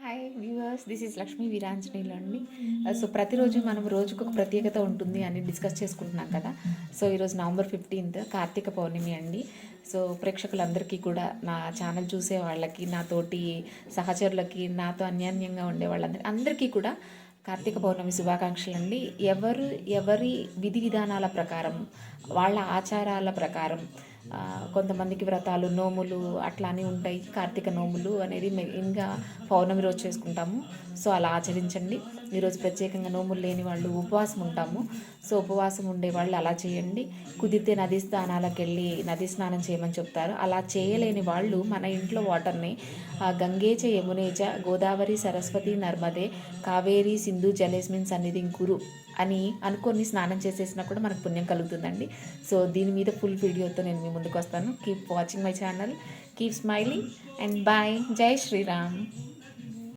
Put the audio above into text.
Hi viewers, this is Lakshmi Veeranjaneyulu అండి. So ప్రతిరోజు మనం రోజుకు ఒక ప్రత్యేకత ఉంటుంది అని డిస్కస్ చేసుకుంటున్నాం కదా. సో ఈరోజు నవంబర్ 15th కార్తీక పౌర్ణమి అండి. సో ప్రేక్షకులందరికీ కూడా, నా ఛానల్ చూసే వాళ్ళకి, నాతోటి సహచరులకి, నాతో అన్యోన్యంగా ఉండే అందరికీ కూడా కార్తీక పౌర్ణమి శుభాకాంక్షలు అండి. ఎవరి విధి విధానాల ప్రకారం, వాళ్ళ ఆచారాల ప్రకారం కొంతమందికి వ్రతాలు, నోములు అట్లా అని ఉంటాయి. కార్తీక నోములు అనేది మెయిన్గా పౌర్ణమి రోజు చేసుకుంటాము. సో అలా ఆచరించండి. ఈరోజు ప్రత్యేకంగా నోములు లేని వాళ్ళు ఉపవాసం ఉంటాము. సో ఉపవాసం ఉండే వాళ్ళు అలా చేయండి. కుదిరితే నదీ స్థానాలకు వెళ్ళి నదీ స్నానం చేయమని చెప్తారు. అలా చేయలేని వాళ్ళు మన ఇంట్లో వాటర్ని గంగేచ యమునేచ గోదావరి సరస్వతి నర్మదే కావేరి సింధు జలేస్మిన్ సన్నిధిం కురు అని అనుకొని స్నానం చేసేసినా కూడా మనకు పుణ్యం కలుగుతుందండి. సో దీని మీద ఫుల్ వీడియోతో నేను మీ ముందుకు వస్తాను. Keep watching my channel, keep smiling and bye. జై శ్రీరామ్.